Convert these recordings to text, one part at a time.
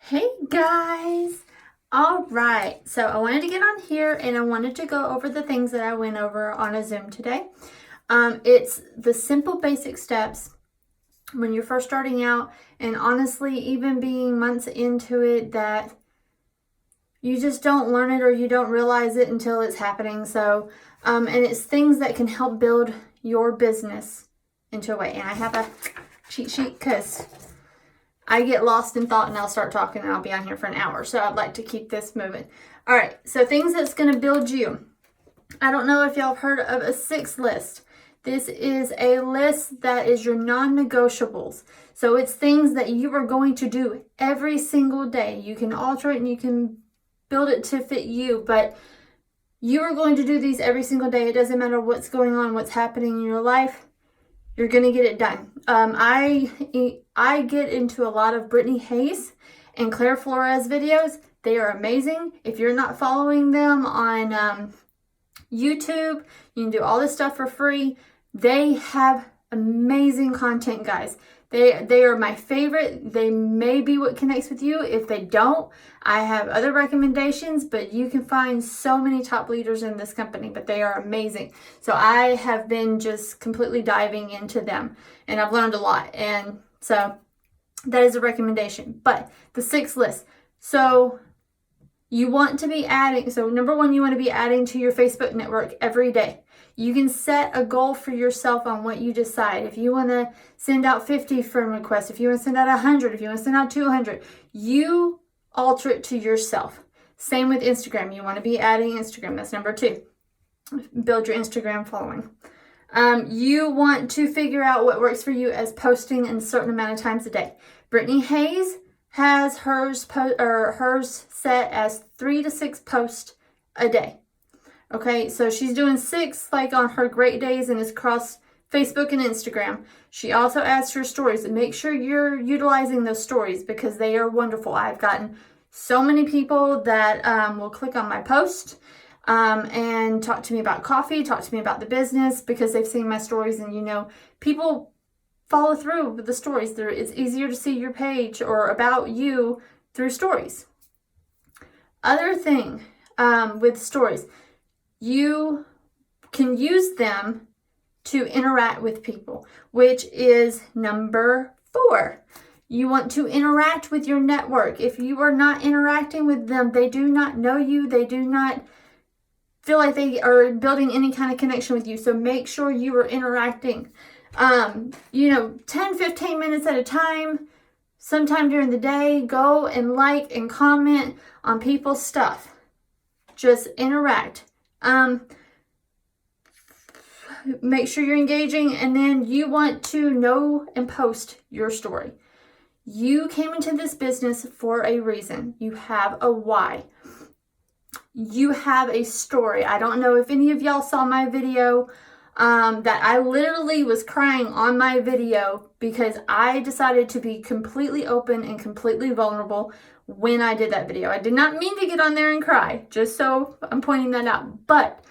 Hey guys! All right, so I wanted to get on here and I wanted to go over the things that I went over on a Zoom today. It's the simple basic steps when you're first starting out, and honestly, even being months into it, that you just don't learn it or you don't realize it until it's happening. So, and it's things that can help build your business into a way. And I have a cheat sheet because I get lost in thought and I'll start talking and I'll be on here for an hour. So I'd like to keep this moving. All right, so things that's going to build you. I don't know if y'all have heard of a 6 list. This is a list that is your non-negotiables. So it's things that you are going to do every single day. You can alter it and you can build it to fit you, but you are going to do these every single day. It doesn't matter what's going on, what's happening in your life. You're going to get it done. I get into a lot of Brittany Hayes and Claire Flores videos. They are amazing. If you're not following them on YouTube, you can do all this stuff for free. They have amazing content, guys. They are my favorite. They may be what connects with you. If they don't, I have other recommendations, but you can find so many top leaders in this company, but they are amazing. So I have been just completely diving into them and I've learned a lot. And so that is a recommendation. But the 6 list. So you want to be adding, so number 1, you want to be adding to your Facebook network every day. You can set a goal for yourself on what you decide. If you want to send out 50 friend requests, if you want to send out 100, if you want to send out 200, you alter it to yourself. Same with Instagram. You want to be adding Instagram. That's number 2. Build your Instagram following. You want to figure out what works for you as posting in a certain amount of times a day. Brittany Hayes has hers set as 3 to 6 posts a day. Okay, so she's doing 6 like on her great days and it's across Facebook and Instagram. She also adds her stories, and make sure you're utilizing those stories because they are wonderful. I've gotten so many people that will click on my post and talk to me about coffee, talk to me about the business because they've seen my stories, and people follow through with the stories. It's easier to see your page or about you through stories. Other thing with stories, you can use them to interact with people, which is number 4. You want to interact with your network. If you are not interacting with them, they do not know you. They do not feel like they are building any kind of connection with you. So make sure you are interacting. 10, 15 minutes at a time, sometime during the day, go and like and comment on people's stuff. Just interact. Make sure you're engaging, and then you want to know and post your story. You came into this business for a reason. You have a why. You have a story. I don't know if any of y'all saw my video that I literally was crying on my video because I decided to be completely open and completely vulnerable when I did that video. I did not mean to get on there and cry, just so I'm pointing that out. But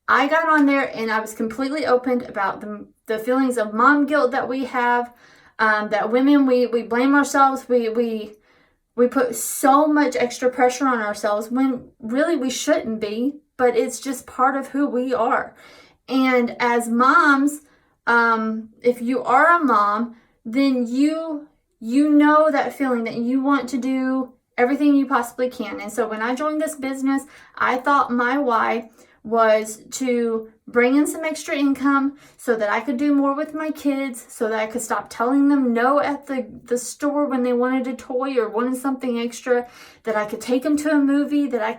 I got on there and I was completely open about the feelings of mom guilt that we have, that women, we blame ourselves, we put so much extra pressure on ourselves when really we shouldn't be, but it's just part of who we are. And as moms, if you are a mom, then you know that feeling that you want to do everything you possibly can. And so when I joined this business, I thought my why was to bring in some extra income so that I could do more with my kids, so that I could stop telling them no at the store when they wanted a toy or wanted something extra, that I could take them to a movie, that I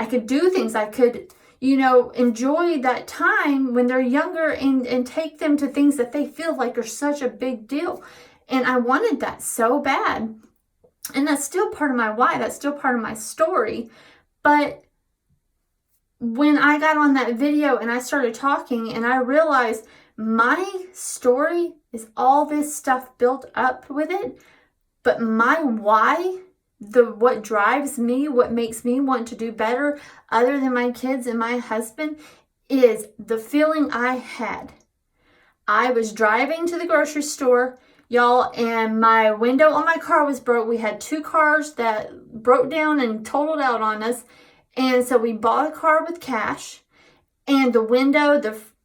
could do things. I could enjoy that time when they're younger and take them to things that they feel like are such a big deal. And I wanted that so bad. And that's still part of my why. That's still part of my story. But when I got on that video and I started talking and I realized my story is all this stuff built up with it, but my why, what drives me, what makes me want to do better other than my kids and my husband, is the feeling I had. I was driving to the grocery store y'all, and my window on my car was broke. We had 2 cars that broke down and totaled out on us. And so we bought a car with cash, and the window,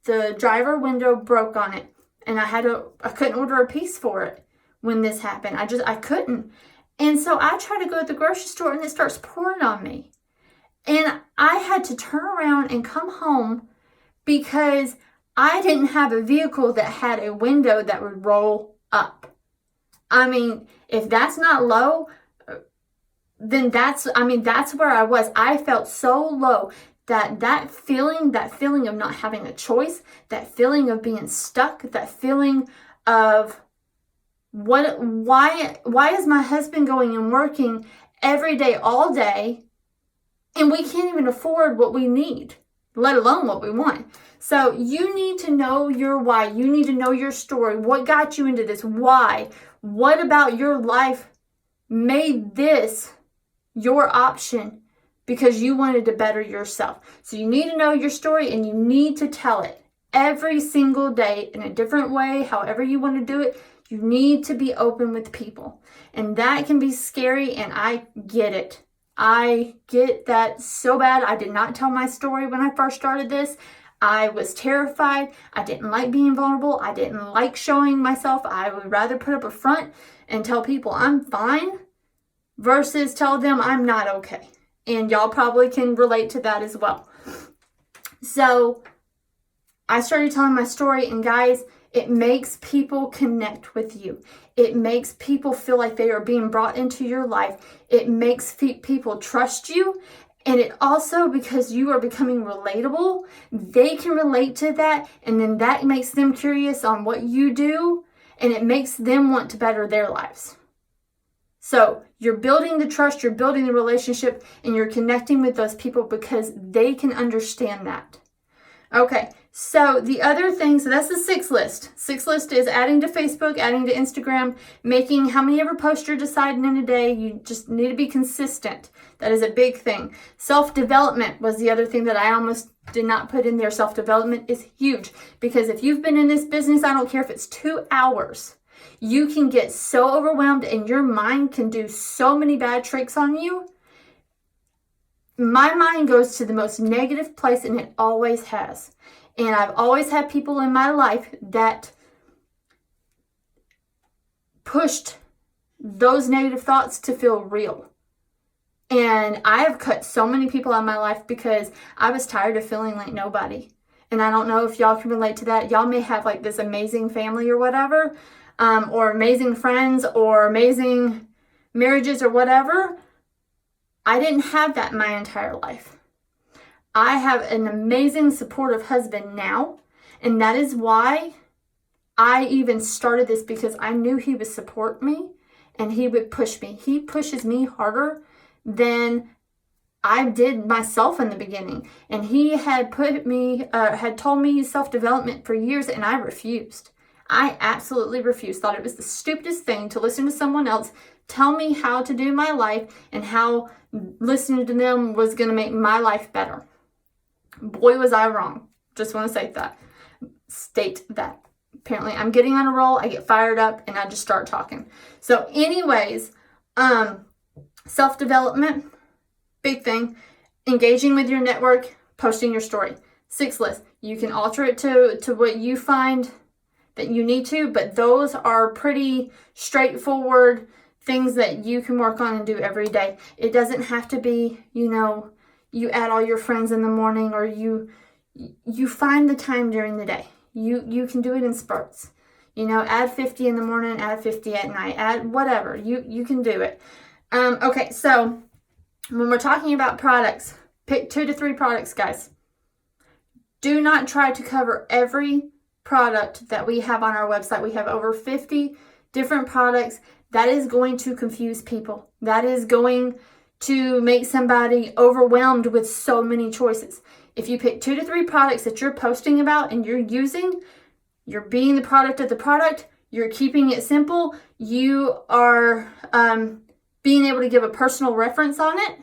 the driver window broke on it. And I couldn't order a piece for it when this happened. I couldn't. And so I tried to go to the grocery store and it starts pouring on me. And I had to turn around and come home because I didn't have a vehicle that had a window that would roll up. I mean, if that's not low, then that's where I was. I felt so low that feeling of not having a choice, that feeling of being stuck, that feeling of why is my husband going and working every day, all day, and we can't even afford what we need, let alone what we want. So you need to know your why. You need to know your story. What got you into this? Why? What about your life made this your option because you wanted to better yourself? So you need to know your story and you need to tell it every single day in a different way, however you want to do it. You need to be open with people. And that can be scary, and I get it. I get that so bad. I did not tell my story when I first started this. I was terrified. I didn't like being vulnerable. I didn't like showing myself. I would rather put up a front and tell people I'm fine versus tell them I'm not okay. And y'all probably can relate to that as well. So I started telling my story, and guys, it makes people connect with you. It makes people feel like they are being brought into your life. It makes people trust you. And it also, because you are becoming relatable, they can relate to that. And then that makes them curious on what you do. And it makes them want to better their lives. So you're building the trust, you're building the relationship, and you're connecting with those people because they can understand that. Okay, so the other thing, so that's the 6 list. 6 list is adding to Facebook, adding to Instagram, making how many ever posts you're deciding in a day. You just need to be consistent. That is a big thing. Self-development was the other thing that I almost did not put in there. Self-development is huge because if you've been in this business, I don't care if it's 2 hours, you can get so overwhelmed and your mind can do so many bad tricks on you. My mind goes to the most negative place, and it always has. And I've always had people in my life that pushed those negative thoughts to feel real. And I have cut so many people out of my life because I was tired of feeling like nobody. And I don't know if y'all can relate to that. Y'all may have like this amazing family or whatever, or amazing friends or amazing marriages or whatever. I didn't have that my entire life. I have an amazing, supportive husband now, and that is why I even started this, because I knew he would support me and he would push me. He pushes me harder than I did myself in the beginning, and he had had told me self-development for years, and I refused. I absolutely refused. Thought it was the stupidest thing to listen to someone else tell me how to do my life and how listening to them was going to make my life better. Boy, was I wrong. Just want to state that. Apparently, I'm getting on a roll. I get fired up and I just start talking. So anyways, self-development, big thing. Engaging with your network, posting your story. 6 list. You can alter it to what you find that you need to, but those are pretty straightforward things that you can work on and do every day. It doesn't have to be, you add all your friends in the morning, or you find the time during the day. You can do it in spurts. Add 50 in the morning, add 50 at night, add whatever. You can do it. Okay, so when we're talking about products, pick 2 to 3 products, guys. Do not try to cover every product that we have on our website. We have over 50 different products. That is going to confuse people. That is going to make somebody overwhelmed with so many choices. If you pick 2 to 3 products that you're posting about and you're using, you're being the product of the product, you're keeping it simple, you are being able to give a personal reference on it,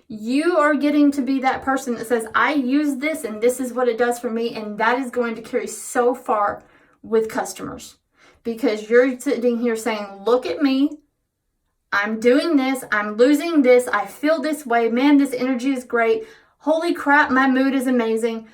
you are getting to be that person that says, I use this and this is what it does for me, and that is going to carry so far with customers. because you're sitting here saying, look at me. I'm doing this. I'm losing this. I feel this way. Man, this energy is great. Holy crap, my mood is amazing.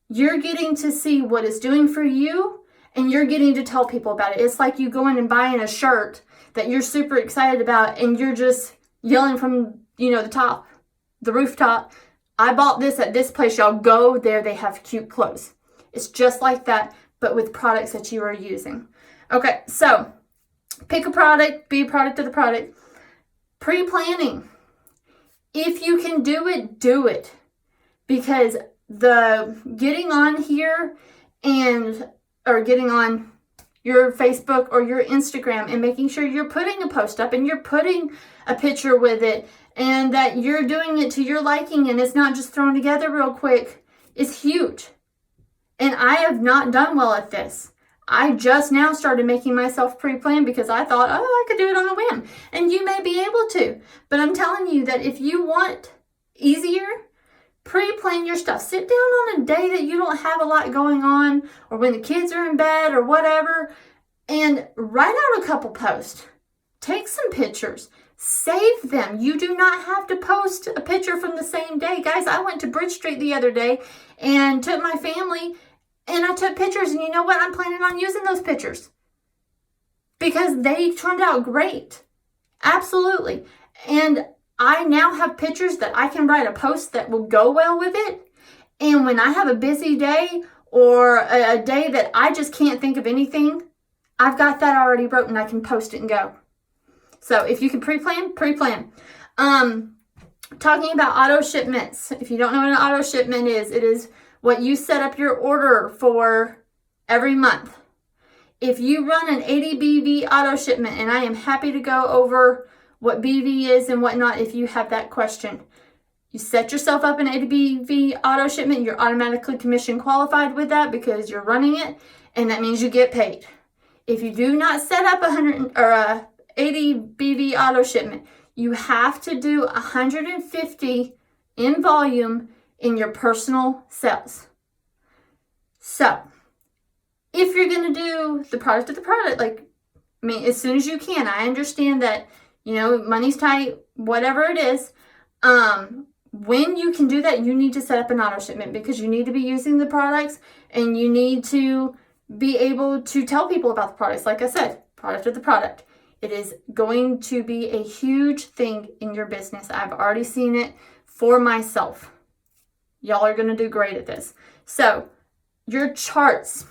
You're getting to see what it's doing for you, and you're getting to tell people about it. It's like you going and buying a shirt that you're super excited about, and you're just yelling from, the rooftop, I bought this at this place. Y'all go there. They have cute clothes. It's just like that, but with products that you are using. Okay, so pick a product, be a product of the product. Pre-planning. If you can do it, do it. Because the getting on here or getting on your Facebook or your Instagram and making sure you're putting a post up and you're putting a picture with it and that you're doing it to your liking and it's not just thrown together real quick is huge. And I have not done well at this. I just now started making myself pre-plan because I thought, I could do it on a whim. And you may be able to. But I'm telling you that if you want easier, pre-plan your stuff. Sit down on a day that you don't have a lot going on or when the kids are in bed or whatever and write out a couple posts. Take some pictures. Save them. You do not have to post a picture from the same day. Guys, I went to Bridge Street the other day and took my family and I took pictures, and you know what? I'm planning on using those pictures because they turned out great. Absolutely. And I now have pictures that I can write a post that will go well with it. And when I have a busy day or a day that I just can't think of anything, I've got that already wrote and I can post it and go. So if you can pre-plan, pre-plan. Talking about auto shipments. If you don't know what an auto shipment is, it is what you set up your order for every month. If you run an 80 BV auto shipment, and I am happy to go over what BV is and whatnot if you have that question. You set yourself up an 80 BV auto shipment, you're automatically commission qualified with that because you're running it, and that means you get paid. If you do not set up a 80 BV auto shipment, you have to do 150 in volume in your personal sales. So, if you're going to do the product of the product, as soon as you can, I understand that, money's tight, whatever it is. When you can do that, you need to set up an auto shipment because you need to be using the products and you need to be able to tell people about the products. Like I said, product of the product. It is going to be a huge thing in your business. I've already seen it for myself. Y'all are going to do great at this. So, your charts.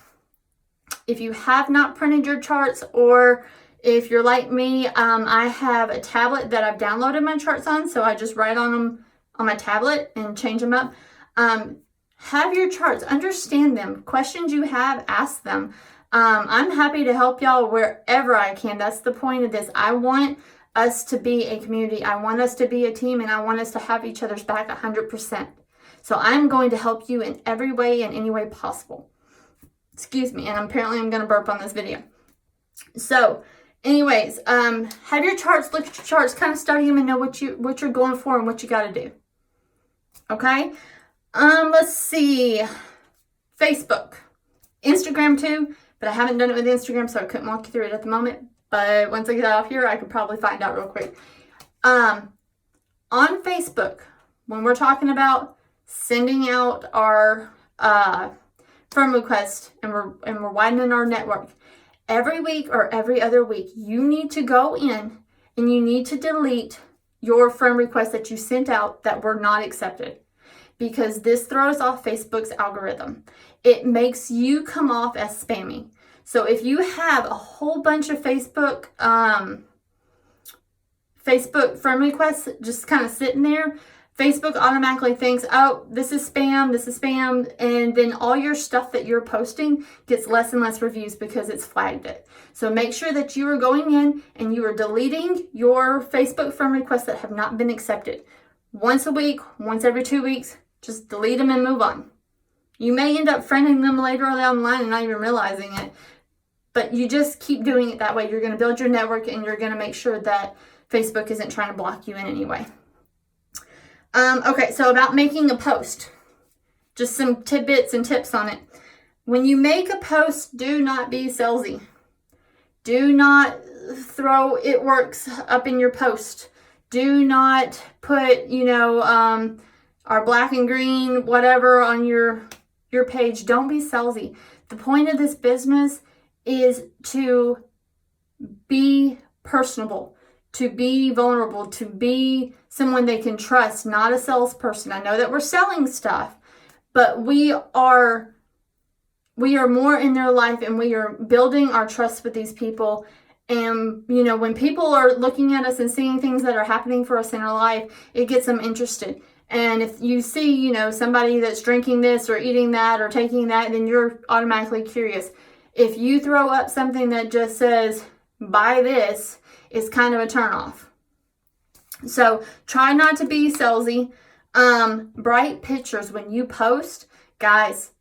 If you have not printed your charts, or if you're like me, I have a tablet that I've downloaded my charts on, so I just write on them on my tablet and change them up. Have your charts. Understand them. Questions you have, ask them. I'm happy to help y'all wherever I can. That's the point of this. I want us to be a community. I want us to be a team, and I want us to have each other's back 100%. So I'm going to help you in every way and any way possible. Excuse me, and apparently I'm going to burp on this video. So, anyways, have your charts, look at your charts, kind of study them and know what you're going for and what you got to do. Okay? Let's see. Facebook. Instagram too, but I haven't done it with Instagram, so I couldn't walk you through it at the moment. But once I get out here, I could probably find out real quick. On Facebook, when we're talking about sending out our friend request and we're widening our network, every week or every other week, you need to go in and you need to delete your friend requests that you sent out that were not accepted, because this throws off Facebook's algorithm. It makes you come off as spammy. So if you have a whole bunch of Facebook friend requests just kind of sitting there, Facebook automatically thinks, oh, this is spam, and then all your stuff that you're posting gets less and less reviews because it's flagged it. So make sure that you are going in and you are deleting your Facebook friend requests that have not been accepted. Once a week, once every 2 weeks, just delete them and move on. You may end up friending them later down the line and not even realizing it, but you just keep doing it that way. You're going to build your network and you're going to make sure that Facebook isn't trying to block you in any way. Okay, so about making a post, just some tidbits and tips on it. When you make a post, do not be salesy. Do not throw "it works" up in your post. Do not put, our black and green, whatever, on your page. Don't be salesy. The point of this business is to be personable, to be vulnerable, to be someone they can trust, not a salesperson. I know that we're selling stuff, but we are more in their life, and we are building our trust with these people. And, when people are looking at us and seeing things that are happening for us in our life, it gets them interested. And if you see, somebody that's drinking this or eating that or taking that, then you're automatically curious. If you throw up something that just says, "buy this," it's kind of a turnoff. So try not to be salesy. Bright pictures when you post, guys,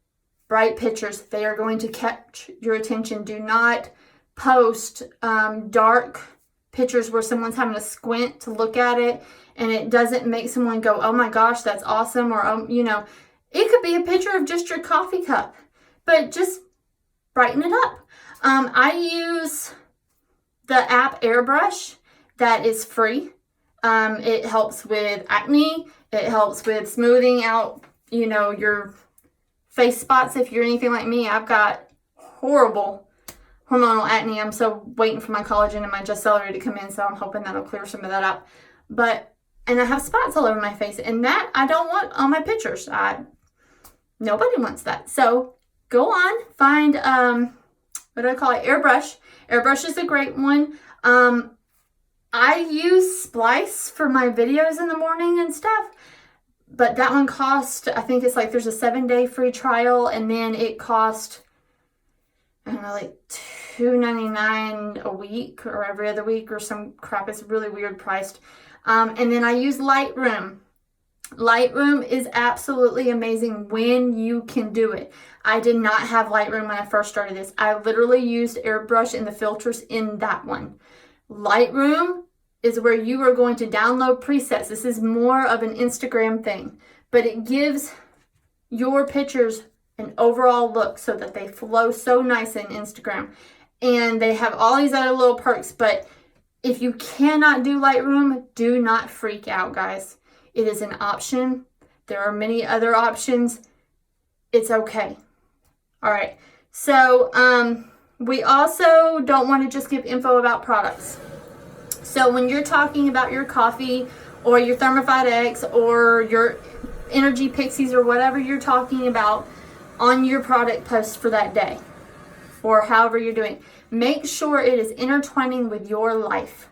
bright pictures, they are going to catch your attention. Do not post dark pictures where someone's having to squint to look at it and it doesn't make someone go, "Oh my gosh, that's awesome," or it could be a picture of just your coffee cup, but just brighten it up. I use the app Airbrush that is free. It helps with acne. It helps with smoothing out, your face spots. If you're anything like me, I've got horrible hormonal acne. I'm so waiting for my collagen and my Just Celery to come in, so I'm hoping that'll clear some of that up. And I have spots all over my face, and that I don't want on my pictures. Nobody wants that. So go on, find, what do I call it? Airbrush. Airbrush is a great one. I use Splice for my videos in the morning and stuff, but that one cost, I think it's like there's a 7-day free trial, and then it cost, I don't know, like $2.99 a week or every other week or some crap. It's really weird priced. And then I use Lightroom. Lightroom is absolutely amazing when you can do it. I did not have Lightroom when I first started this. I literally used Airbrush and the filters in that one. Lightroom is where you are going to download presets. This is more of an Instagram thing, but it gives your pictures an overall look so that they flow so nice in Instagram. And they have all these other little perks, but if you cannot do Lightroom, do not freak out, guys. It is an option. There are many other options. It's okay. All right. So we also don't want to just give info about products. So when you're talking about your coffee or your Thermify X or your Energy Pixies or whatever you're talking about on your product post for that day or however you're doing, make sure it is intertwining with your life.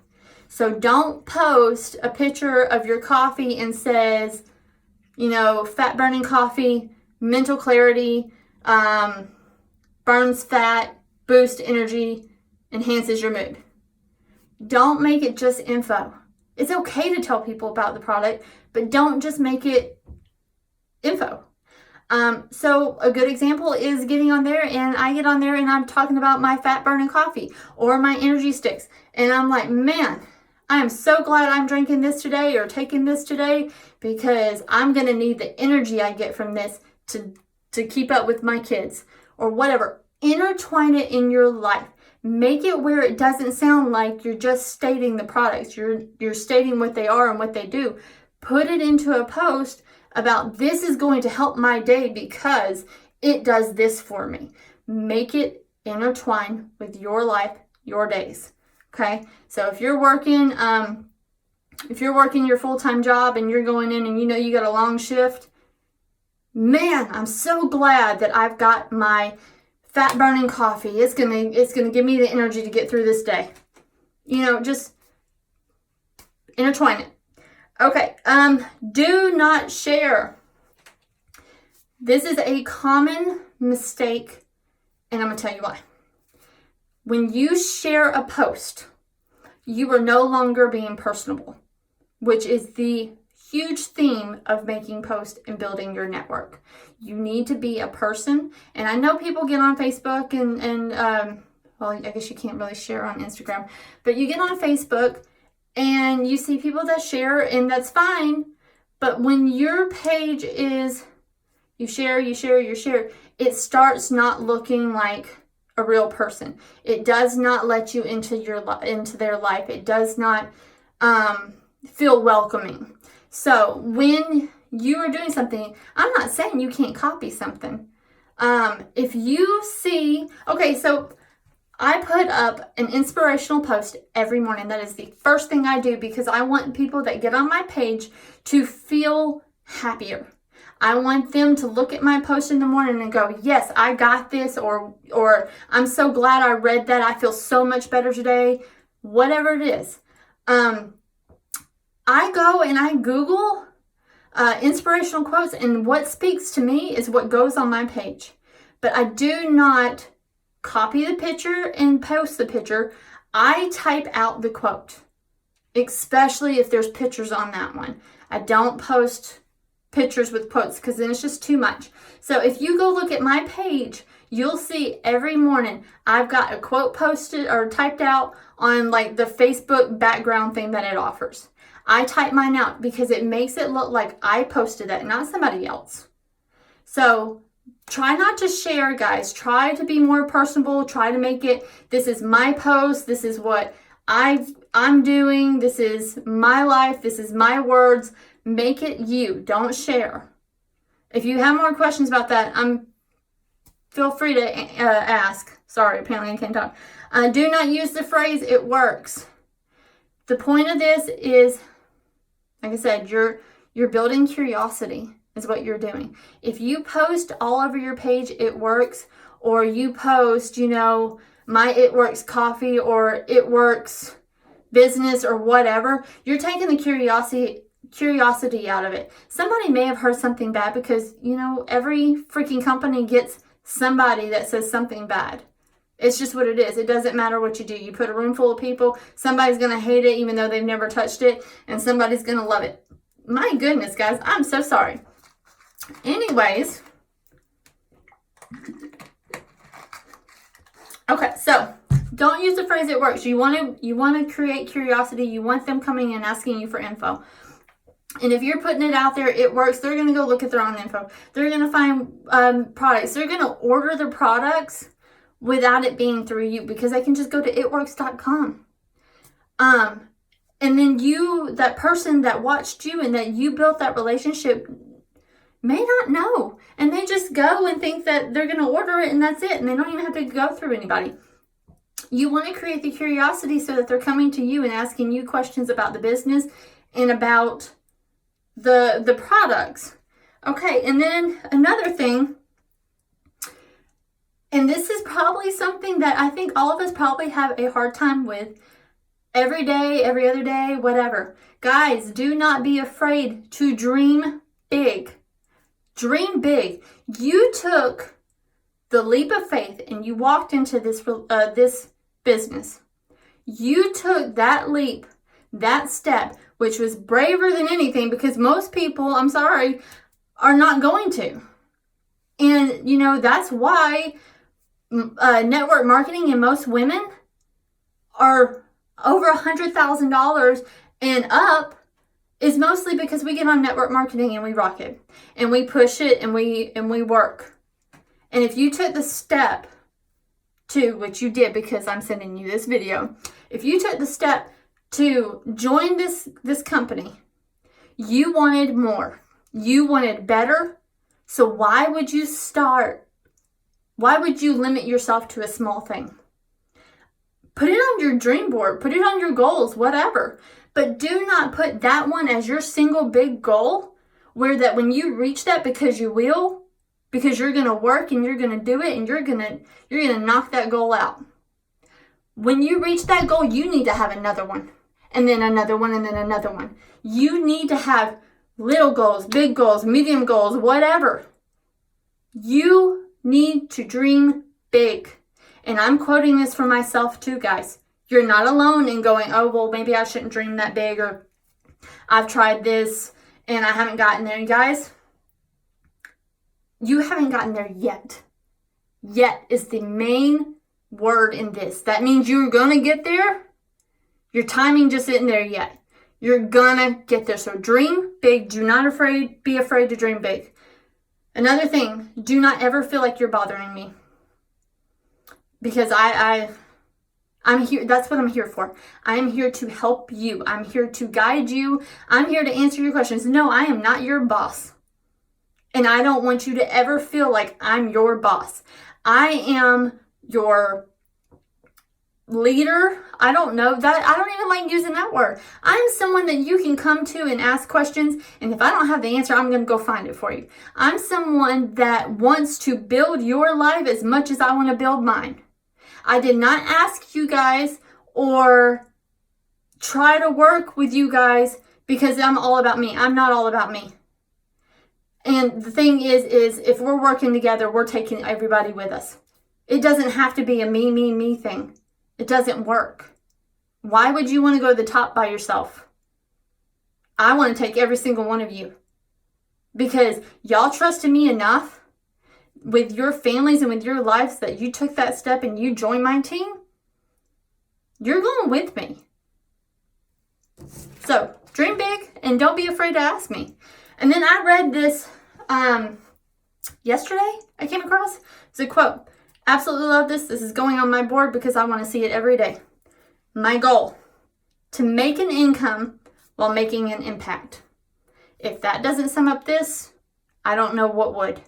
So don't post a picture of your coffee and says, fat burning coffee, mental clarity, burns fat, boosts energy, enhances your mood. Don't make it just info. It's okay to tell people about the product, but don't just make it info. So a good example is getting on there, and I get on there and I'm talking about my fat burning coffee or my energy sticks. And I'm like, man, I am so glad I'm drinking this today or taking this today, because I'm going to need the energy I get from this to keep up with my kids or whatever. Intertwine it in your life. Make it where it doesn't sound like you're just stating the products. You're stating what they are and what they do. Put it into a post about, this is going to help my day because it does this for me. Make it intertwine with your life, your days. Okay? So if you're working your full-time job and you're going in and you got a long shift, man, I'm so glad that I've got my fat burning coffee. It's gonna give me the energy to get through this day. Just intertwine it. Okay, do not share. This is a common mistake, and I'm gonna tell you why. When you share a post, you are no longer being personable, which is the huge theme of making posts and building your network. You need to be a person. And I know people get on Facebook and well, I guess you can't really share on Instagram, but you get on Facebook and you see people that share, and that's fine. But when your page is you share, it starts not looking like a real person. It does not let you into their life. It does not feel welcoming. So when you are doing something, I'm not saying you can't copy something. If you see, okay, so I put up an inspirational post every morning. That is the first thing I do because I want people that get on my page to feel happier. I want them to look at my post in the morning and go, yes, I got this, or I'm so glad I read that. I feel so much better today. Whatever it is. I go and I Google inspirational quotes, and what speaks to me is what goes on my page. But I do not copy the picture and post the picture. I type out the quote, especially if there's pictures on that one. I don't post pictures with quotes because then it's just too much. So if you go look at my page, you'll see every morning I've got a quote posted or typed out on like the Facebook background thing that it offers. I type mine out because it makes it look like I posted that, not somebody else. So try not to share, guys. Try to be more personable. Try to make it, this is my post. This is what I'm doing. This is my life. This is my words. Make it you. Don't share. If you have more questions about that, feel free to ask. Sorry, apparently I can't talk. Do not use the phrase, it works. The point of this is, like I said, you're building curiosity is what you're doing. If you post all over your page, it works, or you post, my It Works coffee or It Works business or whatever, you're taking the curiosity out of it. Somebody may have heard something bad because, every freaking company gets somebody that says something bad. It's just what it is. It doesn't matter what you do. You put a room full of people, somebody's going to hate it even though they've never touched it, and somebody's going to love it. My goodness, guys, I'm so sorry. Anyways, okay, so don't use the phrase it works. You want to create curiosity. You want them coming and asking you for info. And if you're putting it out there, it works. They're going to go look at their own info. They're going to find products. They're going to order the products without it being through you because they can just go to itworks.com. And then that person that watched you and that you built that relationship may not know. And they just go and think that they're going to order it and that's it. And they don't even have to go through anybody. You want to create the curiosity so that they're coming to you and asking you questions about the business and about the products. Okay, and then another thing, and this is probably something that I think all of us probably have a hard time with every day, every other day, whatever. Guys, do not be afraid to dream big. Dream big. You took the leap of faith and you walked into this business. You took that leap, that step, which was braver than anything because most people, I'm sorry, are not going to. And, that's why network marketing and most women are over $100,000 and up is mostly because we get on network marketing and we rock it and we push it and we work. And if you took the step to, which you did because I'm sending you this video, if you took the step to join this company, you wanted more. You wanted better. So why would you start? Why would you limit yourself to a small thing? Put it on your dream board. Put it on your goals, whatever. But do not put that one as your single big goal where that when you reach that, because you will, because you're going to work and you're going to do it and you're going to knock that goal out. When you reach that goal, you need to have another one and then another one and then another one. You need to have little goals, big goals, medium goals, whatever. You need to dream big. And I'm quoting this for myself too, guys. You're not alone in going, oh, well, maybe I shouldn't dream that big, or I've tried this and I haven't gotten there. You guys, you haven't gotten there yet. Yet is the main word in this. That means you're going to get there. Your timing just isn't there yet. You're going to get there. So dream big. Do not be afraid to dream big. Another thing, do not ever feel like you're bothering me. because I'm here. That's what I'm here for. I am here to help you. I'm here to guide you. I'm here to answer your questions. No, I am not your boss. And I don't want you to ever feel like I'm your boss. I am your leader. I don't know that. I don't even like using that word. I'm someone that you can come to and ask questions. And if I don't have the answer, I'm going to go find it for you. I'm someone that wants to build your life as much as I want to build mine. I did not ask you guys or try to work with you guys because I'm all about me. I'm not all about me. And the thing is if we're working together, we're taking everybody with us. It doesn't have to be a me thing. It doesn't work. Why would you want to go to the top by yourself? I want to take every single one of you because y'all trusted me enough with your families and with your lives that you took that step and you joined my team. You're going with me. So dream big and don't be afraid to ask me. And then I read this yesterday. I came across. It's a quote. Absolutely love this. This is going on my board because I want to see it every day. My goal, to make an income while making an impact. If that doesn't sum up this, I don't know what would.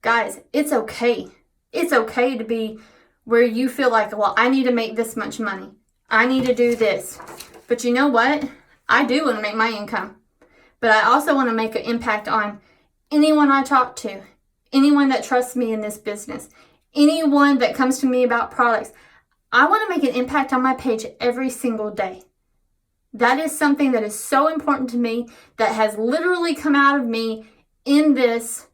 Guys, it's okay. It's okay to be where you feel like, well, I need to make this much money. I need to do this. But you know what? I do want to make my income. But I also want to make an impact on anyone I talk to, anyone that trusts me in this business, anyone that comes to me about products. I want to make an impact on my page every single day. That is something that is so important to me that has literally come out of me in this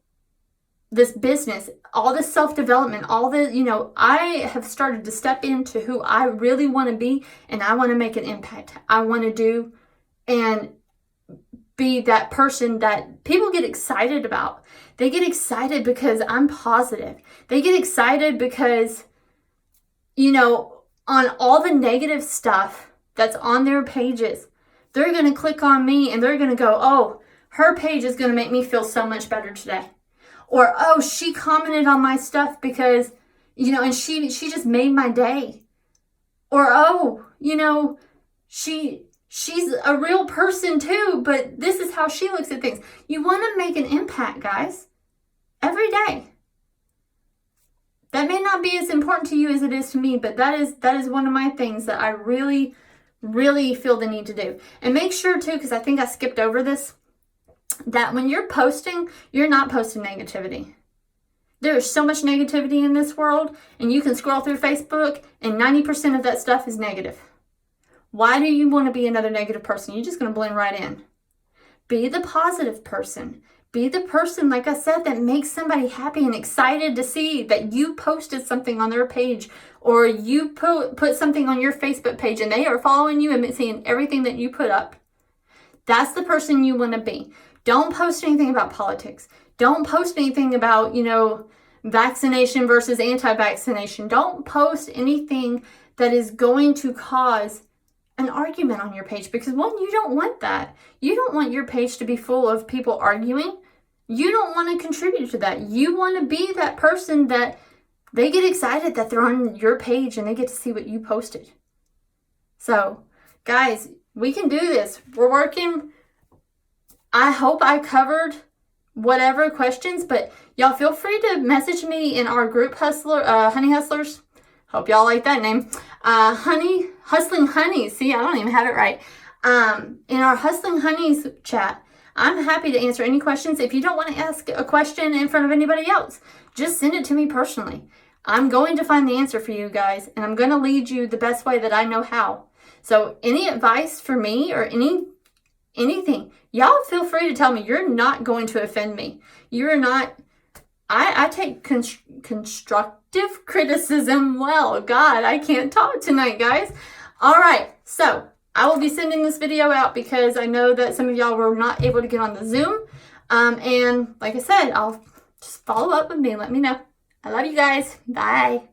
business, all this self-development, all the, I have started to step into who I really want to be, and I want to make an impact. I want to do and be that person that people get excited about. They get excited because I'm positive. They get excited because, on all the negative stuff that's on their pages, they're going to click on me and they're going to go, oh, her page is going to make me feel so much better today. Or, oh, she commented on my stuff because, and she just made my day. Or, oh, she's a real person too, but this is how she looks at things. You want to make an impact, guys, every day. That may not be as important to you as it is to me, but that is one of my things that I really, really feel the need to do. And make sure too, because I think I skipped over this, that when you're posting, you're not posting negativity. There is so much negativity in this world, and you can scroll through Facebook, and 90% of that stuff is negative. Why do you want to be another negative person? You're just going to blend right in. Be the positive person. Be the person, like I said, that makes somebody happy and excited to see that you posted something on their page, or you put something on your Facebook page and they are following you and seeing everything that you put up. That's the person you want to be. Don't post anything about politics. Don't post anything about, vaccination versus anti-vaccination. Don't post anything that is going to cause an argument on your page, because one, you don't want that. You don't want your page to be full of people arguing. You don't want to contribute to that. You want to be that person that they get excited that they're on your page and they get to see what you posted. So, guys, we can do this. We're working. I hope I covered whatever questions, but y'all feel free to message me in our group Honey Hustlers. Hope y'all like that name. Hustling Honeys. See, I don't even have it right. In our Hustling Honeys chat, I'm happy to answer any questions. If you don't want to ask a question in front of anybody else, just send it to me personally. I'm going to find the answer for you guys, and I'm going to lead you the best way that I know how. So any advice for me or anything, y'all feel free to tell me. You're not going to offend me. You're not. I take constructive criticism well. God, I can't talk tonight, guys. All right, so I will be sending this video out because I know that some of y'all were not able to get on the Zoom. And like I said, I'll just follow up with me and let me know. I love you guys. Bye.